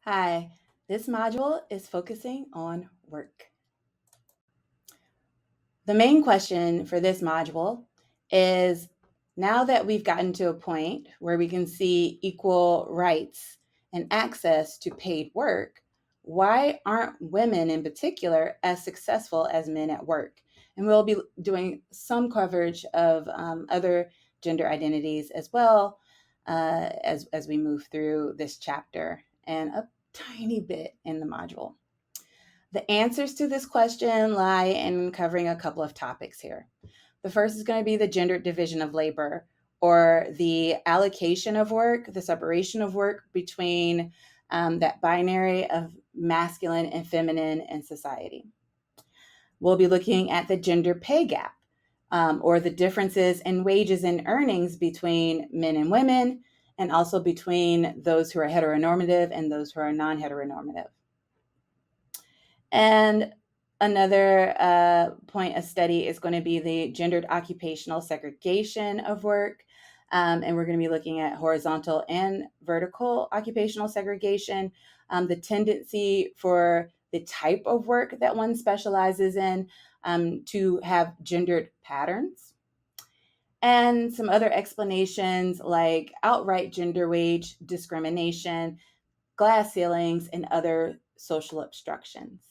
Hi, this module is focusing on work. The main question for this module is, now that we've gotten to a point where we can see equal rights and access to paid work, why aren't women in particular as successful as men at work? And we'll be doing some coverage of other gender identities as well as we move through this chapter and a tiny bit in the module. The answers to this question lie in covering a couple of topics here. The first is going to be the gendered division of labor, or the allocation of work, the separation of work between that binary of masculine and feminine in society. We'll be looking at the gender pay gap, or the differences in wages and earnings between men and women, and also between those who are heteronormative and those who are non-heteronormative. And another point of study is going to be the gendered occupational segregation of work. And we're going to be looking at horizontal and vertical occupational segregation, the tendency for the type of work that one specializes in to have gendered patterns, and some other explanations like outright gender wage discrimination, glass ceilings, and other social obstructions.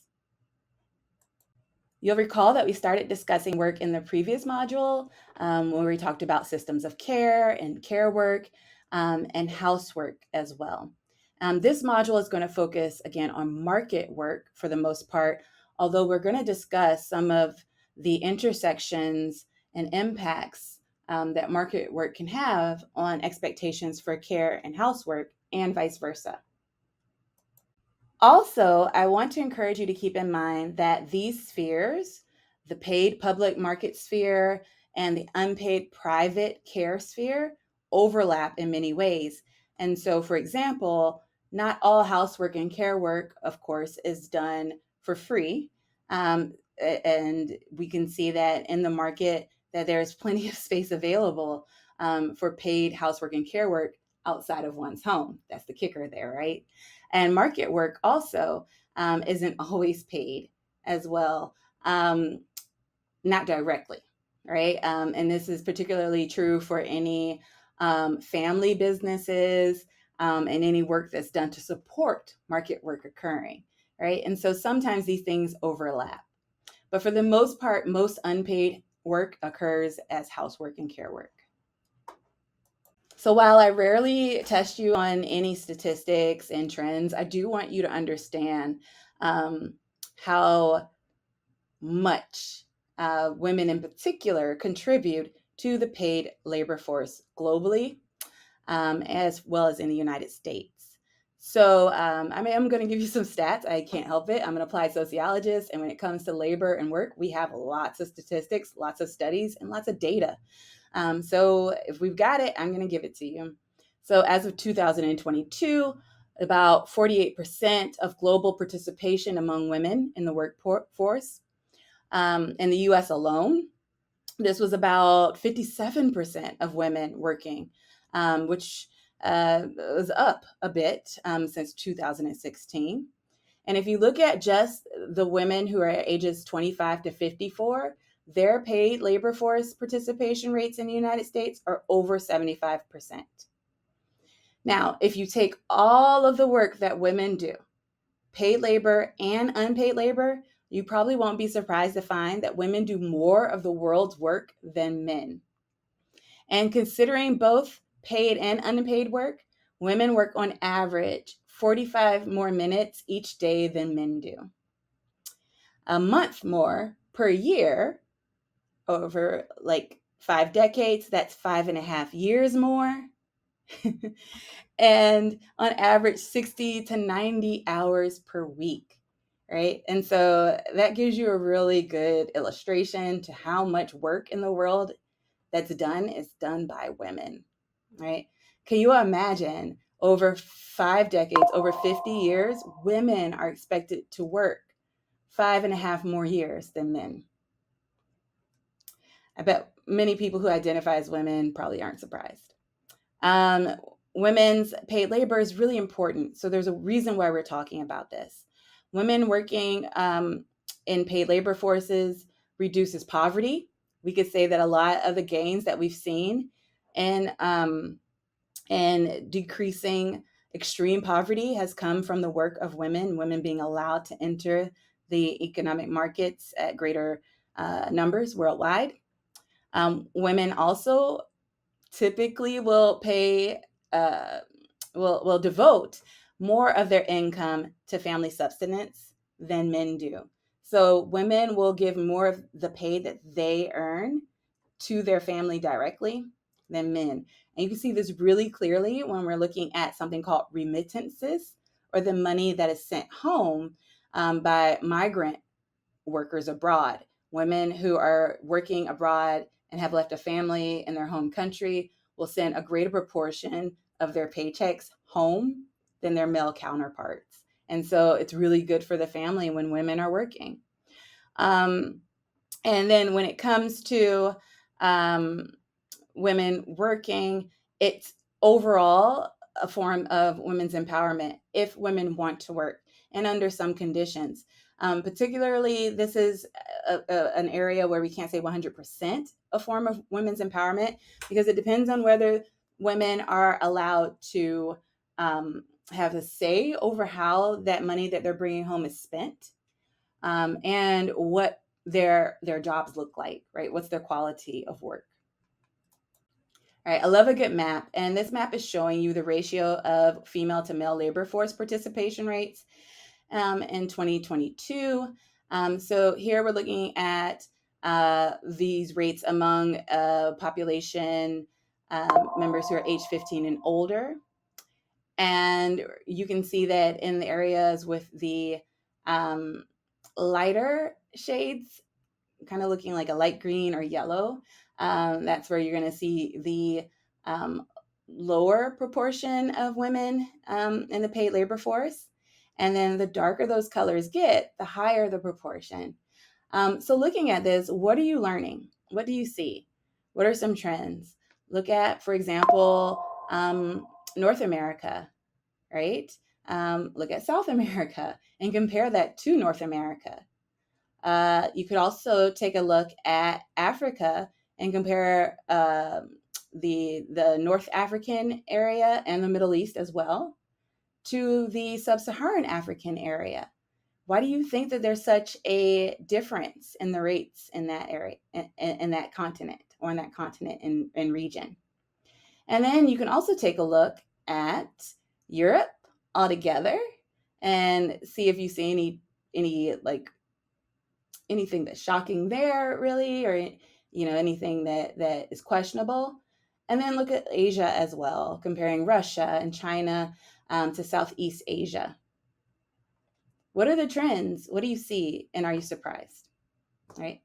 You'll recall that we started discussing work in the previous module where we talked about systems of care and care work and housework as well. This module is going to focus again on market work for the most part, although we're going to discuss some of the intersections and impacts that market work can have on expectations for care and housework and vice versa. Also, I want to encourage you to keep in mind that these spheres, the paid public market sphere and the unpaid private care sphere, overlap in many ways. And so, for example, not all housework and care work, of course, is done for free. And we can see that in the market that there's plenty of space available for paid housework and care work outside of one's home. That's the kicker there, right? And market work also isn't always paid as well, not directly, right? And this is particularly true for any family businesses and any work that's done to support market work occurring, right? And so sometimes these things overlap. But for the most part, most unpaid work occurs as housework and care work. So while I rarely test you on any statistics and trends, I do want you to understand how much women in particular contribute to the paid labor force globally, as well as in the United States. So I'm going to give you some stats. I can't help it. I'm an applied sociologist. And when it comes to labor and work, we have lots of statistics, lots of studies, and lots of data. So if we've got it, I'm going to give it to you. So as of 2022, about 48% of global participation among women in the workforce. In the US alone, this was about 57% of women working, which was up a bit since 2016. And if you look at just the women who are ages 25 to 54, their paid labor force participation rates in the United States are over 75%. Now, if you take all of the work that women do, paid labor and unpaid labor, you probably won't be surprised to find that women do more of the world's work than men. And considering both paid and unpaid work, women work on average 45 more minutes each day than men do. A month more per year over like 5 decades, that's 5.5 years more. And on average, 60 to 90 hours per week, right? And so that gives you a really good illustration to how much work in the world that's done is done by women, right? Can you imagine over 5 decades, over 50 years, women are expected to work 5.5 more years than men? I bet many people who identify as women probably aren't surprised. women's paid labor is really important. So there's a reason why we're talking about this. Women working in paid labor forces reduces poverty. We could say that a lot of the gains that we've seen in decreasing extreme poverty has come from the work of women being allowed to enter the economic markets at greater numbers worldwide. Women also typically will pay will devote more of their income to family subsistence than men do. So women will give more of the pay that they earn to their family directly than men. And you can see this really clearly when we're looking at something called remittances, or the money that is sent home by migrant workers abroad. Women who are working abroad and have left a family in their home country will send a greater proportion of their paychecks home than their male counterparts. And so it's really good for the family when women are working. And then when it comes to women working, it's overall a form of women's empowerment if women want to work and under some conditions. Particularly, this is an area where we can't say 100% a form of women's empowerment, because it depends on whether women are allowed to have a say over how that money that they're bringing home is spent, and what their jobs look like, right? What's their quality of work? All right, I love a good map, and this map is showing you the ratio of female to male labor force participation rates in 2022. So here we're looking at these rates among population members who are age 15 and older. And you can see that in the areas with the lighter shades, kind of looking like a light green or yellow, that's where you're going to see the lower proportion of women in the paid labor force. And then the darker those colors get, the higher the proportion. So looking at this, what are you learning? What do you see? What are some trends? Look at, for example, North America, right? Look at South America and compare that to North America. You could also take a look at Africa and compare the North African area and the Middle East as well to the Sub-Saharan African area. Why do you think that there's such a difference in the rates in that area, in that continent, or in that continent and region? And then you can also take a look at Europe altogether and see if you see any like anything that's shocking there, really, or anything that is questionable. And then look at Asia as well, comparing Russia and China to Southeast Asia. What are the trends? What do you see, and are you surprised? Right.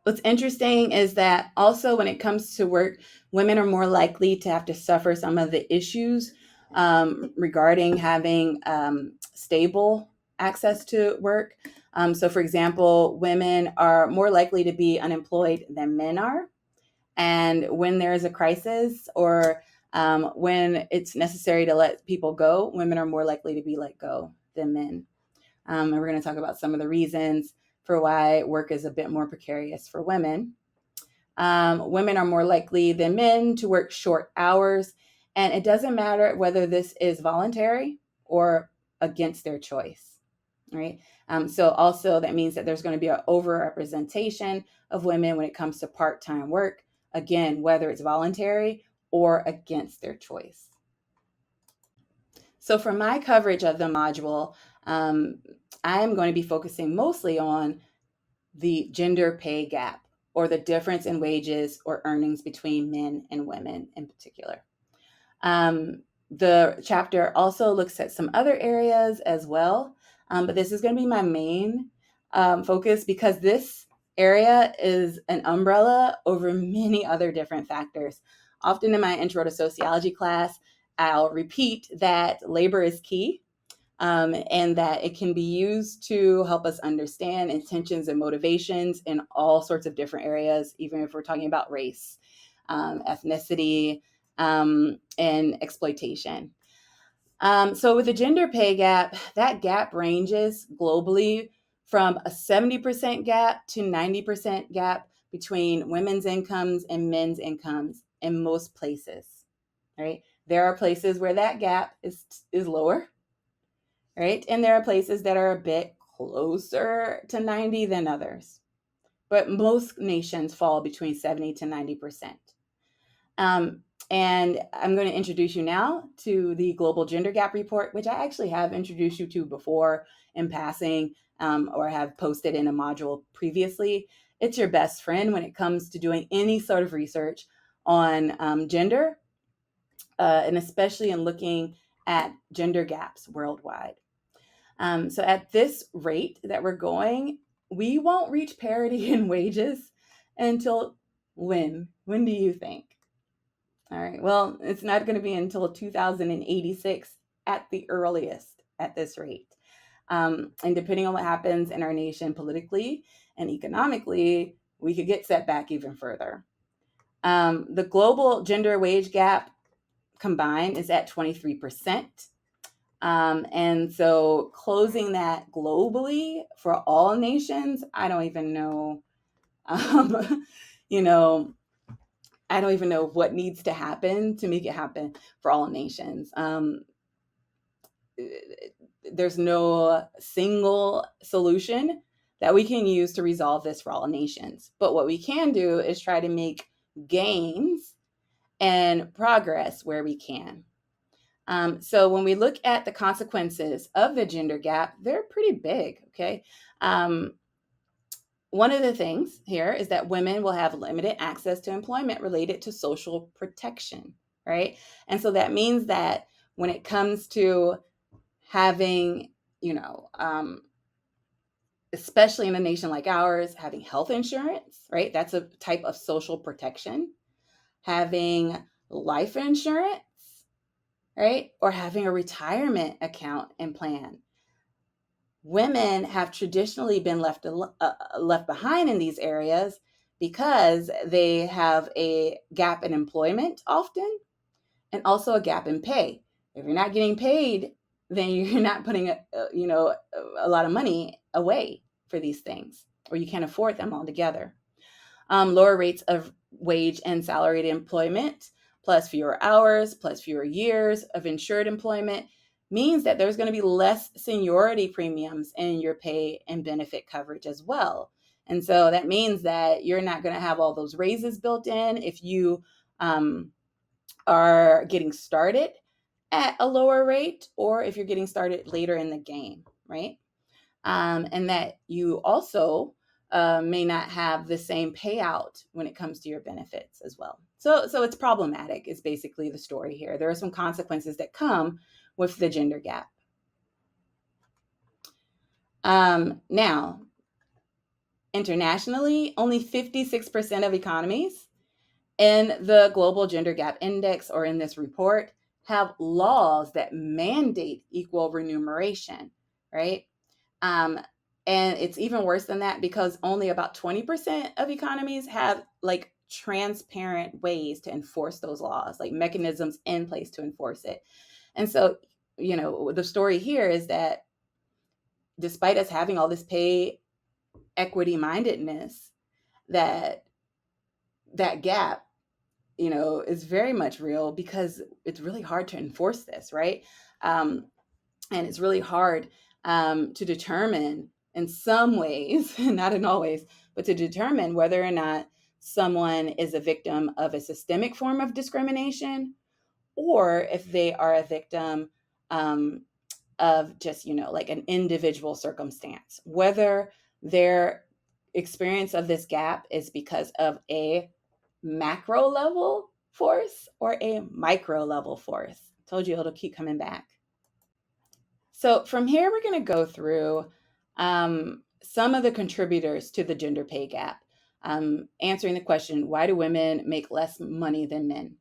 What's interesting is that also when it comes to work, women are more likely to have to suffer some of the issues regarding having stable access to work. So, for example, women are more likely to be unemployed than men are. And when there is a crisis, or when it's necessary to let people go, women are more likely to be let go than men. And we're going to talk about some of the reasons for why work is a bit more precarious for women. Women are more likely than men to work short hours, and it doesn't matter whether this is voluntary or against their choice, right? So also that means that there's going to be an overrepresentation of women when it comes to part-time work, again, whether it's voluntary or against their choice. So for my coverage of the module, I'm going to be focusing mostly on the gender pay gap, or the difference in wages or earnings between men and women in particular. The chapter also looks at some other areas as well, but this is going to be my main focus, because this area is an umbrella over many other different factors. Often in my intro to sociology class, I'll repeat that labor is key, and that it can be used to help us understand intentions and motivations in all sorts of different areas, even if we're talking about race. ethnicity, and exploitation. So with the gender pay gap, that gap ranges globally from a 70% gap to 90% gap between women's incomes and men's incomes in most places, right? There are places where that gap is lower, right? And there are places that are a bit closer to 90 than others. But most nations fall between 70 to 90%. And I'm going to introduce you now to the Global Gender Gap Report, which I actually have introduced you to before in passing, or have posted in a module previously. It's your best friend when it comes to doing any sort of research on gender, and especially in looking at gender gaps worldwide. So at this rate that we're going, we won't reach parity in wages until when? When do you think? All right. Well, it's not going to be until 2086 at the earliest at this rate. And depending on what happens in our nation politically and economically, we could get set back even further. The global gender wage gap combined is at 23%. And so closing that globally for all nations, I don't even know, you know, I don't even know what needs to happen to make it happen for all nations. There's no single solution that we can use to resolve this for all nations. But what we can do is try to make gains and progress where we can. So when we look at the consequences of the gender gap, they're pretty big, okay? One of the things here is that women will have limited access to employment related to social protection, right? And so that means that when it comes to having, especially in a nation like ours, having health insurance, right? That's a type of social protection. Having life insurance, right? Or having a retirement account and plan. Women have traditionally been left behind in these areas because they have a gap in employment often, and also a gap in pay. If you're not getting paid, then you're not putting a lot of money away for these things, or you can't afford them altogether. Lower rates of wage and salaried employment, plus fewer hours, plus fewer years of insured employment, means that there's going to be less seniority premiums in your pay and benefit coverage as well. And so that means that you're not going to have all those raises built in if you are getting started at a lower rate, or if you're getting started later in the game, right? And that you also may not have the same payout when it comes to your benefits as well. So it's problematic is basically the story here. There are some consequences that come with the gender gap. Now, internationally, only 56% of economies in the Global Gender Gap Index, or in this report, have laws that mandate equal remuneration, right? And it's even worse than that because only about 20% of economies have like transparent ways to enforce those laws, like mechanisms in place to enforce it. And so, the story here is that despite us having all this pay equity mindedness, that gap, is very much real because it's really hard to enforce this, right? And it's really hard to determine in some ways, not in all ways, but to determine whether or not someone is a victim of a systemic form of discrimination, or if they are a victim of just, like an individual circumstance, whether their experience of this gap is because of a macro level force or a micro level force. I told you it'll keep coming back. So from here, we're going to go through some of the contributors to the gender pay gap, answering the question, why do women make less money than men?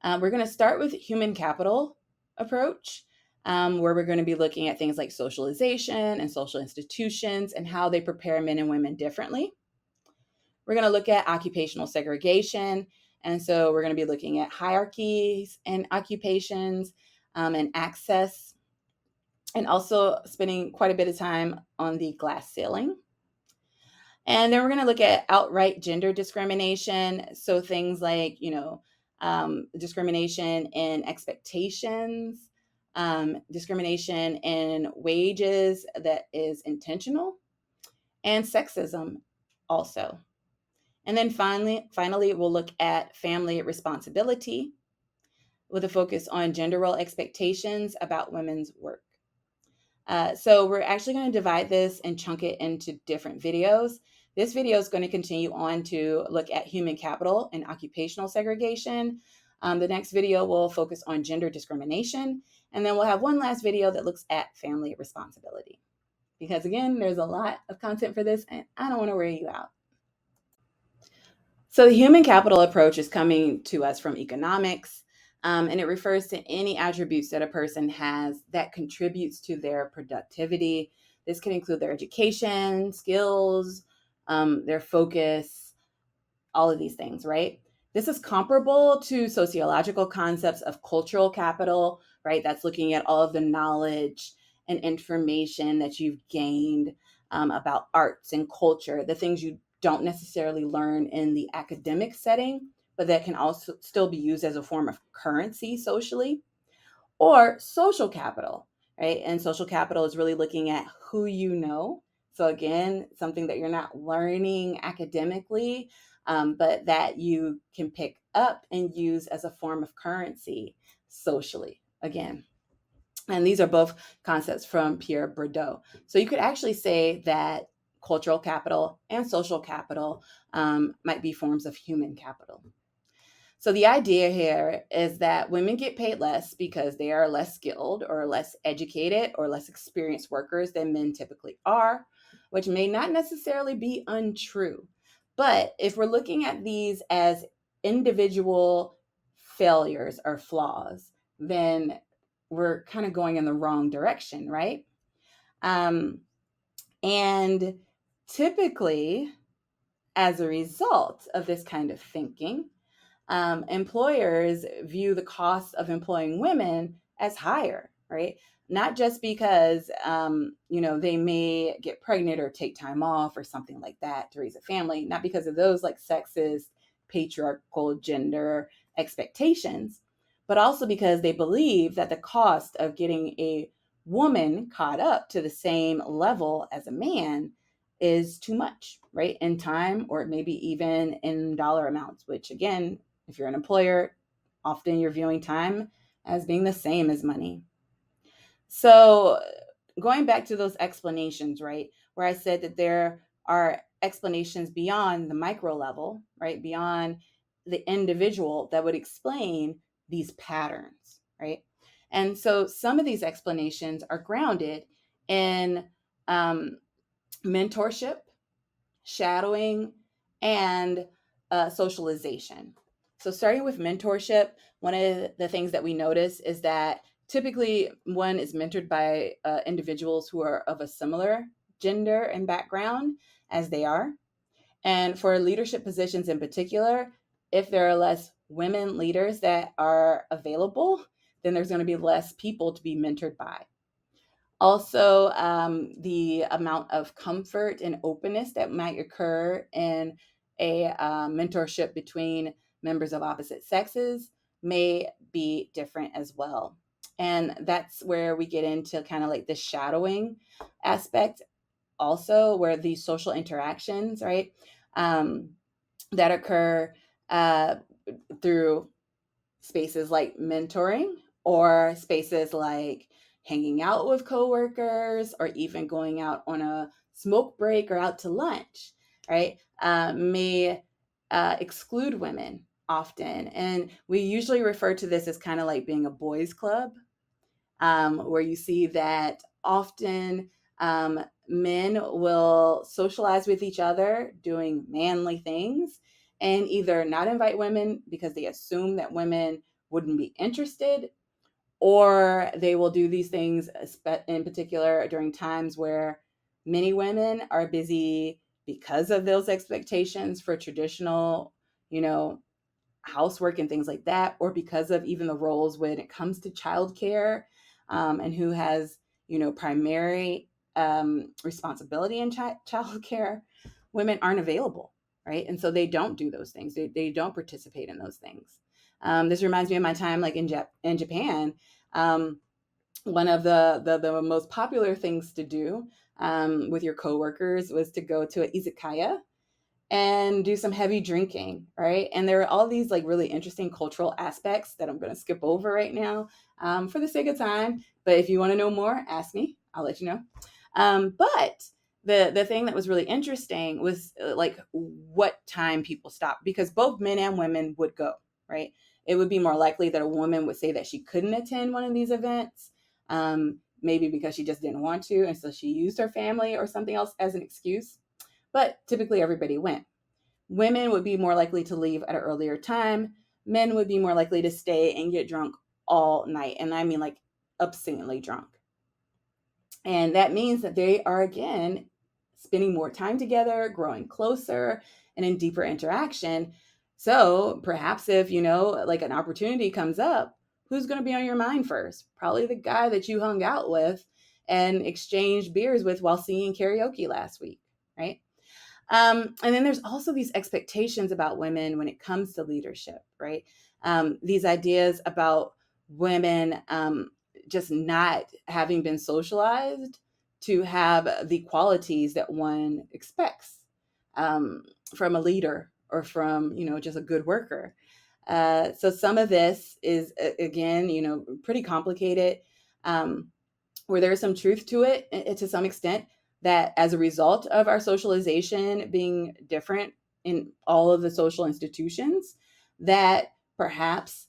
We're going to start with human capital approach, where we're going to be looking at things like socialization and social institutions and how they prepare men and women differently. We're going to look at occupational segregation And so we're going to be looking at hierarchies and occupations and access, and also spending quite a bit of time on the glass ceiling. And then we're going to look at outright gender discrimination. So things like, discrimination in expectations, discrimination in wages that is intentional, and sexism also. And then finally, we'll look at family responsibility with a focus on gender role expectations about women's work. So we're actually going to divide this and chunk it into different videos. This video is going to continue on to look at human capital and occupational segregation. The next video will focus on gender discrimination. And then we'll have one last video that looks at family responsibility. Because again, there's a lot of content for this, and I don't want to wear you out. So the human capital approach is coming to us from economics, and it refers to any attributes that a person has that contributes to their productivity. This can include their education, skills, their focus, all of these things, right? This is comparable to sociological concepts of cultural capital, right? That's looking at all of the knowledge and information that you've gained about arts and culture, the things you don't necessarily learn in the academic setting, but that can also still be used as a form of currency socially. Or social capital, right? And social capital is really looking at who you know. So again, something that you're not learning academically, but that you can pick up and use as a form of currency socially, again. And these are both concepts from Pierre Bourdieu. So you could actually say that cultural capital and social capital might be forms of human capital. So the idea here is that women get paid less because they are less skilled or less educated or less experienced workers than men typically are, which may not necessarily be untrue. But if we're looking at these as individual failures or flaws, then we're kind of going in the wrong direction, right? And typically, as a result of this kind of thinking, employers view the cost of employing women as higher, right? Not just because, they may get pregnant or take time off or something like that to raise a family, not because of those like sexist, patriarchal gender expectations, but also because they believe that the cost of getting a woman caught up to the same level as a man is too much, right? In time, or maybe even in dollar amounts, which again, if you're an employer, often you're viewing time as being the same as money. So going back to those explanations, right, where I said that there are explanations beyond the micro level, right, beyond the individual that would explain these patterns, right? And so some of these explanations are grounded in mentorship, shadowing, and socialization. So, starting with mentorship, one of the things that we notice is that typically one is mentored by individuals who are of a similar gender and background as they are. And for leadership positions in particular, if there are less women leaders that are available, then there's going to be less people to be mentored by. Also, the amount of comfort and openness that might occur in a mentorship between members of opposite sexes may be different as well. And that's where we get into kind of like the shadowing aspect, also, where these social interactions, right, that occur through spaces like mentoring or spaces like hanging out with coworkers or even going out on a smoke break or out to lunch, right, may exclude women often. And we usually refer to this as kind of like being a boys' club, where you see that often men will socialize with each other doing manly things and either not invite women because they assume that women wouldn't be interested, or they will do these things in particular during times where many women are busy because of those expectations for traditional, housework and things like that, or because of even the roles when it comes to childcare, and who has, primary responsibility in childcare, women aren't available, right? And so they don't do those things. They don't participate in those things. This reminds me of my time like in Japan. One of the most popular things to do with your coworkers was to go to an izakaya and do some heavy drinking, right? And there are all these like really interesting cultural aspects that I'm going to skip over right now for the sake of time. But if you want to know more, ask me. I'll let you know. But the thing that was really interesting was like what time people stopped, because both men and women would go, right? It would be more likely that a woman would say that she couldn't attend one of these events, maybe because she just didn't want to, and so she used her family or something else as an excuse. But typically everybody went. Women would be more likely to leave at an earlier time. Men would be more likely to stay and get drunk all night. And I mean like obscenely drunk. And that means that they are, again, spending more time together, growing closer, and in deeper interaction. So perhaps if, like an opportunity comes up, who's going to be on your mind first? Probably the guy that you hung out with and exchanged beers with while singing karaoke last week, right? And then there's also these expectations about women when it comes to leadership, right? These ideas about women just not having been socialized to have the qualities that one expects from a leader or from, just a good worker. So some of this is, again, pretty complicated. Where there is some truth to it to some extent, that as a result of our socialization being different in all of the social institutions, that perhaps,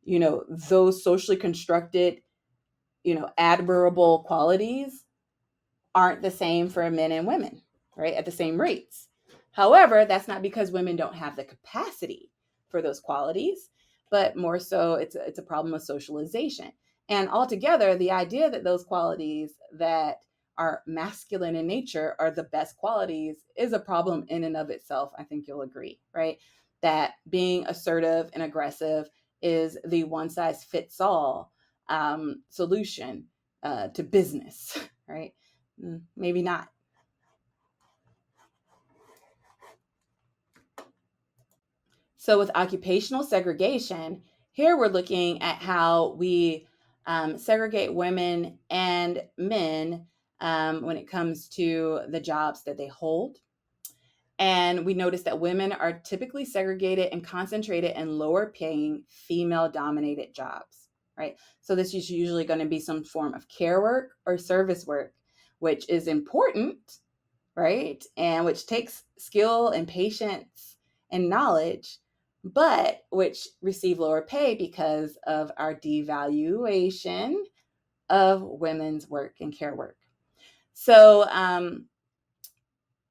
those socially constructed, admirable qualities aren't the same for men and women, right? At the same rates. However, that's not because women don't have the capacity for those qualities, but more so it's a problem of socialization. And altogether, the idea that those qualities that are masculine in nature are the best qualities is a problem in and of itself. I think you'll agree, right? That being assertive and aggressive is the one size fits all solution to business, right? Maybe not. So, with occupational segregation, here we're looking at how we segregate women and men when it comes to the jobs that they hold. And we notice that women are typically segregated and concentrated in lower paying female dominated jobs, right? So, this is usually going to be some form of care work or service work, which is important, right? And which takes skill and patience and knowledge, but which receive lower pay because of our devaluation of women's work and care work. So,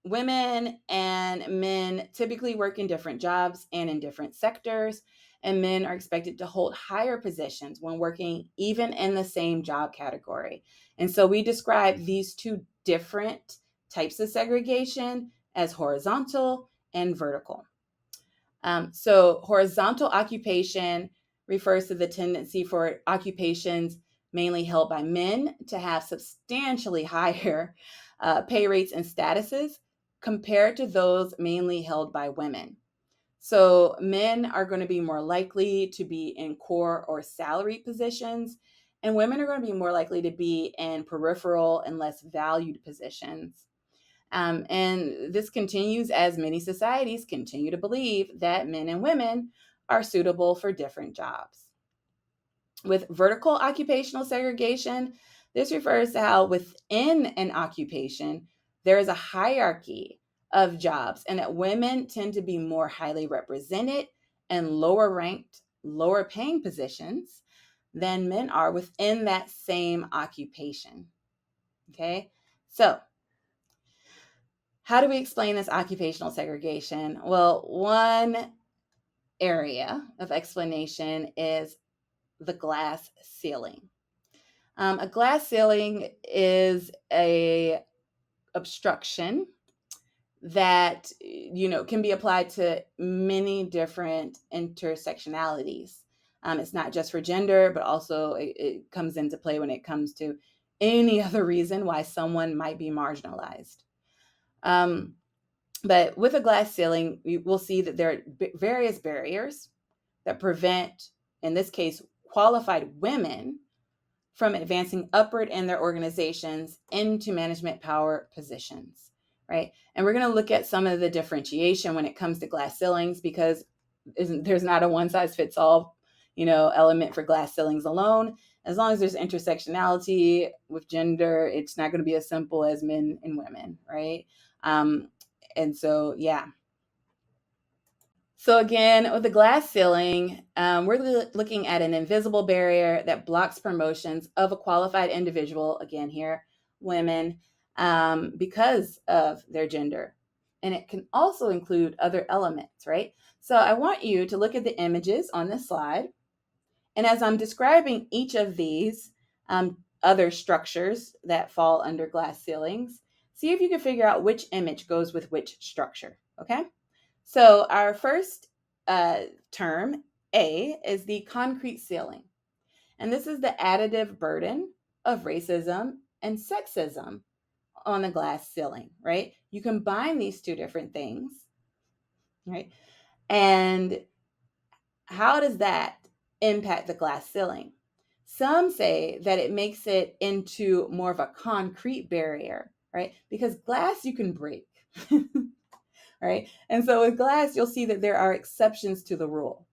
women and men typically work in different jobs and in different sectors, and men are expected to hold higher positions when working even in the same job category. And so we describe these two different types of segregation as horizontal and vertical. So horizontal occupation refers to the tendency for occupations mainly held by men to have substantially higher pay rates and statuses compared to those mainly held by women. So men are going to be more likely to be in core or salary positions, and women are going to be more likely to be in peripheral and less valued positions. And this continues as many societies continue to believe that men and women are suitable for different jobs. With vertical occupational segregation, this refers to how within an occupation, there is a hierarchy of jobs, and that women tend to be more highly represented in lower ranked, lower paying positions than men are within that same occupation. Okay, so how do we explain this occupational segregation? Well, one area of explanation is the glass ceiling. A glass ceiling is a obstruction that can be applied to many different intersectionalities. It's not just for gender, but also it comes into play when it comes to any other reason why someone might be marginalized. But with a glass ceiling, we'll see that there are various barriers that prevent, in this case, qualified women from advancing upward in their organizations into management power positions, right? And we're going to look at some of the differentiation when it comes to glass ceilings, because there's not a one size fits all, element for glass ceilings alone. As long as there's intersectionality with gender, it's not going to be as simple as men and women, right? And so, yeah. So again, with the glass ceiling, we're looking at an invisible barrier that blocks promotions of a qualified individual, again here, women, because of their gender. And it can also include other elements, right? So I want you to look at the images on this slide. And as I'm describing each of these other structures that fall under glass ceilings, see if you can figure out which image goes with which structure, okay? So our first term, A, is the concrete ceiling. And this is the additive burden of racism and sexism on the glass ceiling, right? You combine these two different things, right? And how does that impact the glass ceiling? Some say that it makes it into more of a concrete barrier, right? Because glass you can break. Right? And so with glass, you'll see that there are exceptions to the rule.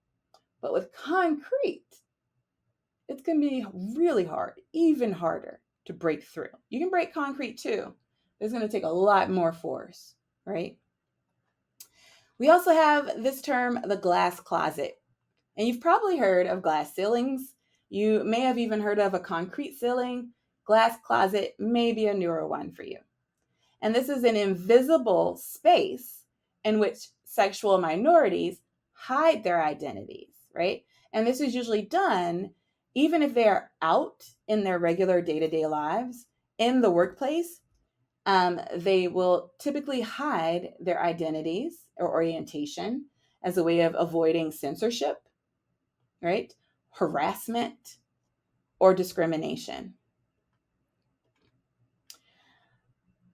But with concrete, it's going to be really hard, even harder to break through. You can break concrete too. It's going to take a lot more force, right? We also have this term, the glass closet. And you've probably heard of glass ceilings. You may have even heard of a concrete ceiling. Glass closet may be a newer one for you. And this is an invisible space in which sexual minorities hide their identities, right? And this is usually done even if they are out in their regular day-to-day lives in the workplace. They will typically hide their identities or orientation as a way of avoiding censorship, right? Harassment or discrimination.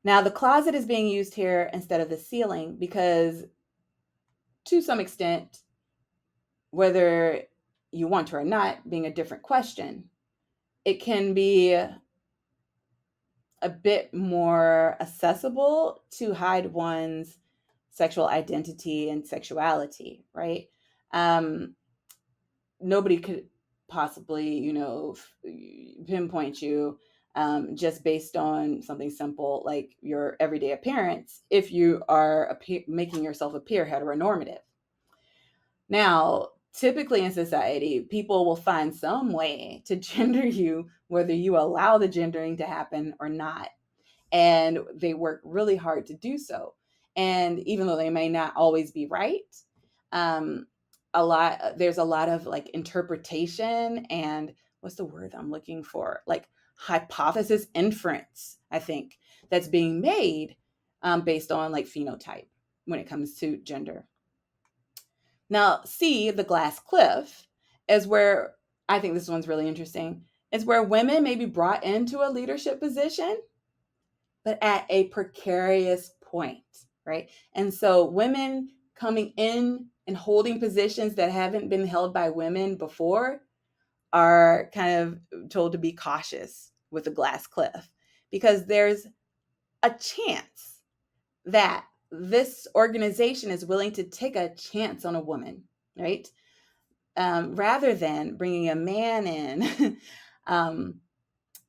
Now, the closet is being used here instead of the ceiling because, to some extent, whether you want to or not, being a different question, it can be a bit more accessible to hide one's sexual identity and sexuality, right? Nobody could possibly, pinpoint you just based on something simple like your everyday appearance if you are making yourself appear heteronormative. Now, typically in society, people will find some way to gender you, whether you allow the gendering to happen or not. And they work really hard to do so. And even though they may not always be right, um, there's a lot of like interpretation and what's the word I'm looking for? Like hypothesis inference, I think, that's being made based on like phenotype when it comes to gender. Now, C, the glass cliff, is where I think this one's really interesting, is where women may be brought into a leadership position, but at a precarious point, right? And so women coming in and holding positions that haven't been held by women before are kind of told to be cautious with the glass cliff because there's a chance that this organization is willing to take a chance on a woman, right? Rather than bringing a man in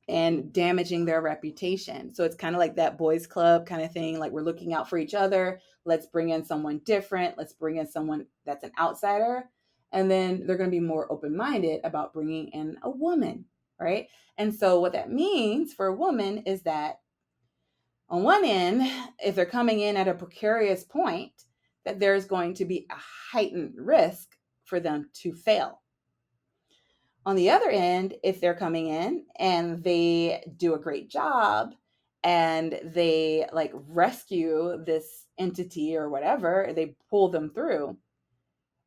and damaging their reputation. So it's kind of like that boys club kind of thing. Like we're looking out for each other. Let's bring in someone different. Let's bring in someone that's an outsider. And then they're going to be more open-minded about bringing in a woman, right? And so what that means for a woman is that on one end, if they're coming in at a precarious point, that there's going to be a heightened risk for them to fail. On the other end, if they're coming in and they do a great job and they like rescue this entity or whatever, they pull them through,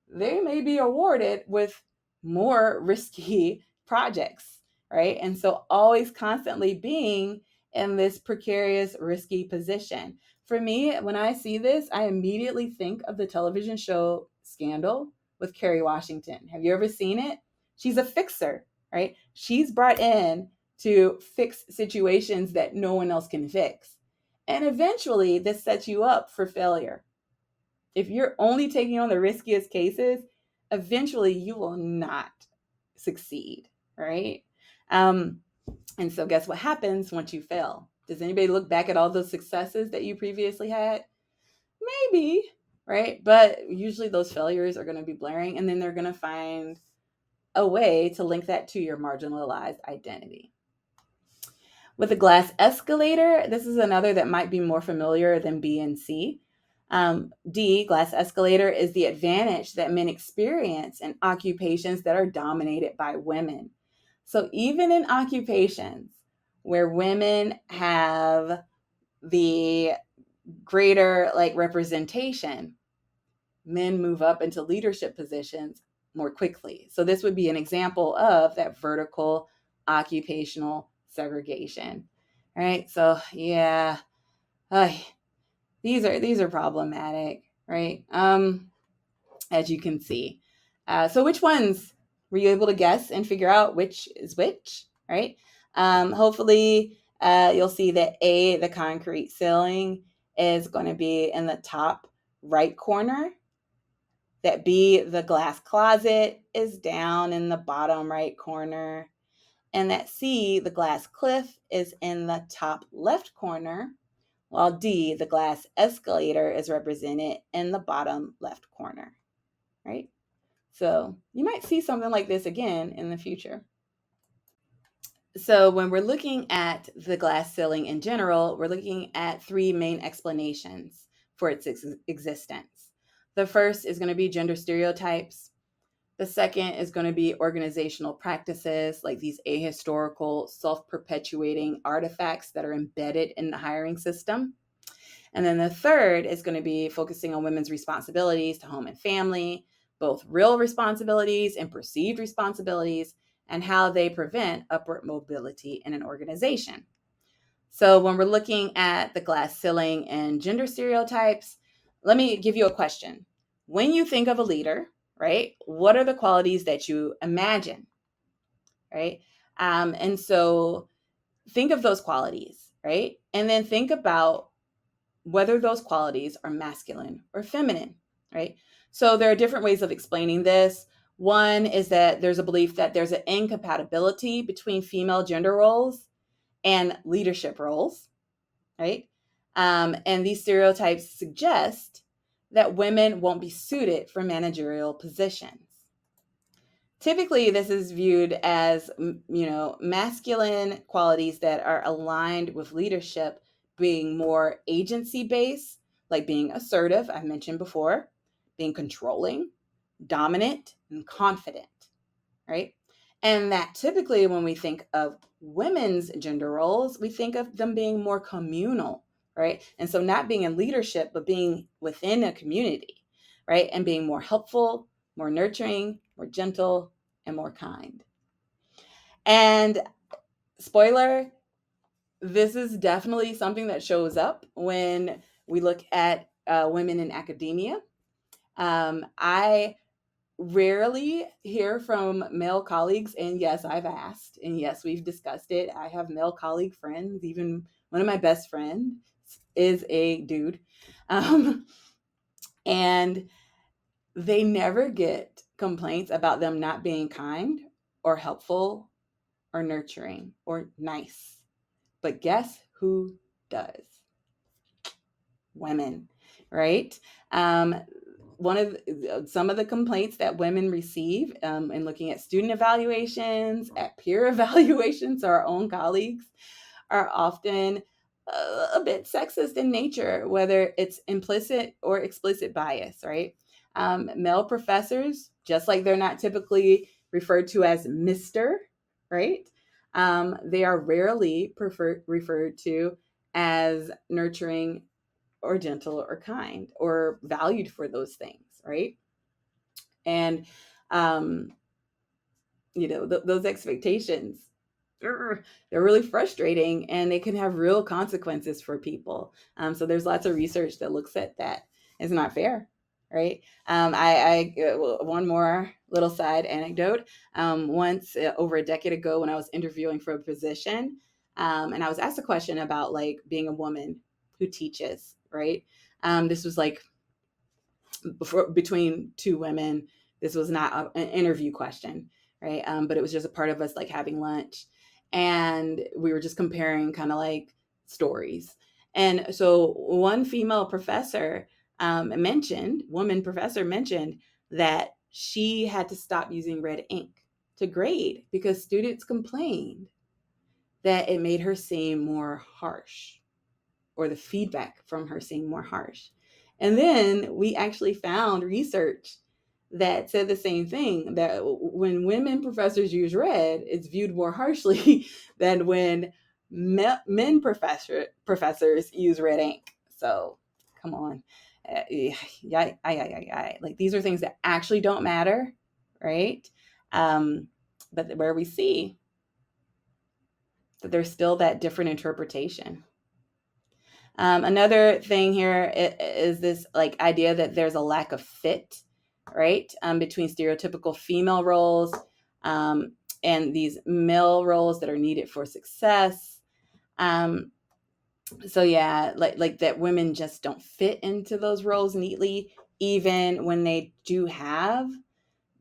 they may be awarded with more risky projects, right? And so always constantly being in this precarious, risky position. For me, when I see this, I immediately think of the television show Scandal with Kerry Washington. Have you ever seen it? She's a fixer, right? She's brought in to fix situations that no one else can fix. And eventually, this sets you up for failure. If you're only taking on the riskiest cases, eventually you will not succeed, right? Um, and so, guess what happens once you fail? Does anybody look back at all those successes that you previously had? Maybe, right? But usually those failures are going to be blaring, and then they're going to find a way to link that to your marginalized identity. With a glass escalator, this is another that might be more familiar than B and C. D, glass escalator, is the advantage that men experience in occupations that are dominated by women. So even in occupations where women have the greater like representation, men move up into leadership positions more quickly. So this would be an example of that vertical occupational segregation. Right? So yeah, these are problematic, right? As you can see. So which ones were you able to guess and figure out which is which, right? Hopefully you'll see that A, the concrete ceiling, is going to be in the top right corner. That B, the glass closet, is down in the bottom right corner. And that C, the glass cliff, is in the top left corner, while D, the glass escalator, is represented in the bottom left corner, right? So you might see something like this again in the future. So when we're looking at the glass ceiling in general, we're looking at three main explanations for its existence. The first is going to be gender stereotypes. The second is going to be organizational practices, like these ahistorical, self-perpetuating artifacts that are embedded in the hiring system. And then the third is going to be focusing on women's responsibilities to home and family, both real responsibilities and perceived responsibilities, and how they prevent upward mobility in an organization. So when we're looking at the glass ceiling and gender stereotypes, let me give you a question. When you think of a leader, right, what are the qualities that you imagine, right? And so think of those qualities, right? And then think about whether those qualities are masculine or feminine, right? So there are different ways of explaining this. One is that there's a belief that there's an incompatibility between female gender roles and leadership roles, right? And these stereotypes suggest that women won't be suited for managerial positions. Typically, this is viewed as, masculine qualities that are aligned with leadership being more agency based, like being assertive, I mentioned before, being controlling, dominant, and confident, right? And that typically, when we think of women's gender roles, we think of them being more communal, right? And so not being in leadership, but being within a community, right? And being more helpful, more nurturing, more gentle, and more kind. And spoiler, this is definitely something that shows up when we look at women in academia. I rarely hear from male colleagues, and yes, I've asked, and yes, we've discussed it. I have male colleague friends. Even one of my best friends is a dude. And they never get complaints about them not being kind or helpful or nurturing or nice. But guess who does? Women, right? One of some of the complaints that women receive in looking at student evaluations, at peer evaluations, our own colleagues, are often a bit sexist in nature, whether it's implicit or explicit bias, right? Male professors, just like they're not typically referred to as Mr., right? They are rarely referred to as nurturing or gentle or kind or valued for those things, right? And those expectations, they're really frustrating, and they can have real consequences for people. So there's lots of research that looks at that. It's not fair, right? One more little side anecdote. Once over a decade ago, when I was interviewing for a position, and I was asked a question about like being a woman who teaches, right? This was like between two women. This was not an interview question, right? But it was just a part of us like having lunch, and we were just comparing kind of like stories. And so one female professor woman professor mentioned that she had to stop using red ink to grade because students complained that it made her seem more harsh, or the feedback from her seemed more harsh. And then we actually found research that said the same thing, that when women professors use red, it's viewed more harshly than when men professors use red ink. So come on. Like these are things that actually don't matter, right? But where we see that there's still that different interpretation. Another thing here is this like idea that there's a lack of fit, right, between stereotypical female roles um, and these male roles that are needed for success. Um, so yeah, like that women just don't fit into those roles neatly, even when they do have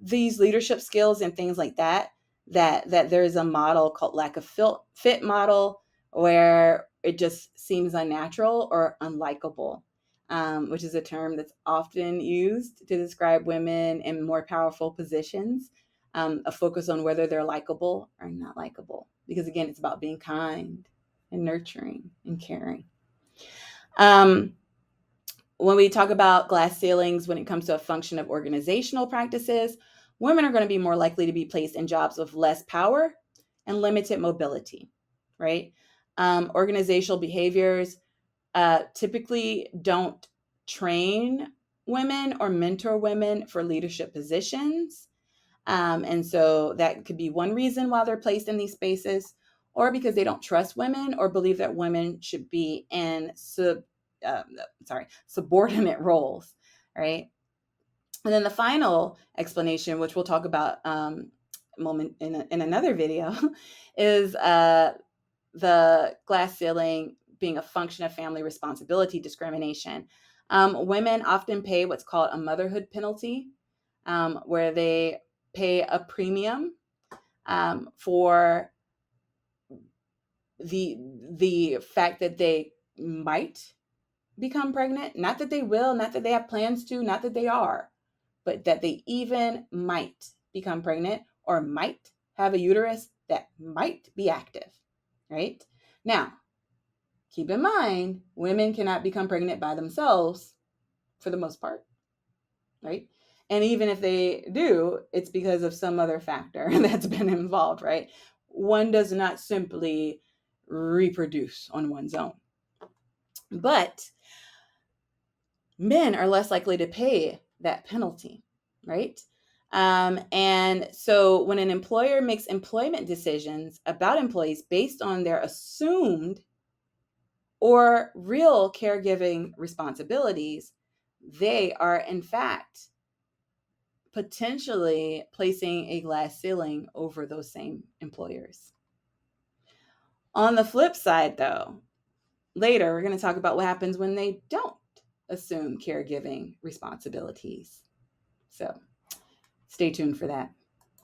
these leadership skills and things like that. That there's a model called lack of fit model, where it just seems unnatural or unlikable, which is a term that's often used to describe women in more powerful positions. A focus on whether they're likable or not likable, because again, it's about being kind and nurturing and caring. um, when we talk about glass ceilings, when it comes to a function of organizational practices, women are going to be more likely to be placed in jobs with less power and limited mobility, right? Organizational behaviors typically don't train women or mentor women for leadership positions. And so that could be one reason why they're placed in these spaces, or because they don't trust women or believe that women should be in subordinate roles, right? And then the final explanation, which we'll talk about moment in another video, is the glass ceiling being a function of family responsibility discrimination. Women often pay what's called a motherhood penalty, where they pay a premium for the fact that they might become pregnant. Not that they will, not that they have plans to, not that they are, but that they even might become pregnant or might have a uterus that might be active, right? Now, keep in mind, women cannot become pregnant by themselves for the most part, right? And even if they do, it's because of some other factor that's been involved, right? One does not simply reproduce on one's own. But men are less likely to pay that penalty, right? And so when an employer makes employment decisions about employees based on their assumed or real caregiving responsibilities, they are in fact potentially placing a glass ceiling over those same employers. On the flip side, though, later we're going to talk about what happens when they don't assume caregiving responsibilities. So stay tuned for that.